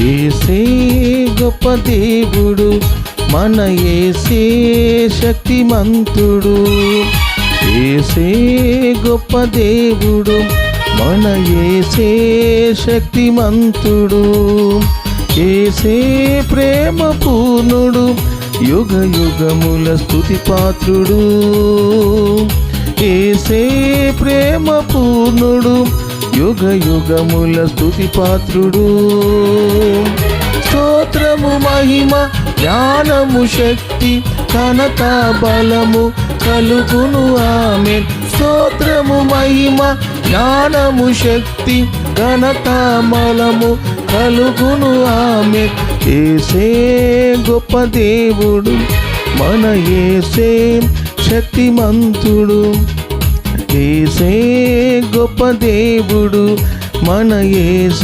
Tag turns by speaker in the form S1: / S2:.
S1: యేసే గొప్ప దేవుడు, మన యేసే శక్తిమంతుడు. యేసే గొప్ప దేవుడు, మన యేసే శక్తిమంతుడు. యేసే ప్రేమ పూర్ణుడు, యుగ యుగముల స్తుతి పాత్రుడు. యేసే ప్రేమ పూర్ణుడు, యుగ యుగముల స్తుతి పాత్రుడు. స్తోత్రము మహిమ జ్ఞానము శక్తి ఘనత బలము కలుగును ఆమేన్. స్తోత్రము మహిమ జ్ఞానము శక్తి ఘనత బలము కలుగును ఆమేన్. యేసే గొప్ప దేవుడు, మన యేసే శక్తిమంతుడు. యేసే గొప్ప దేవుడు, మన యేసే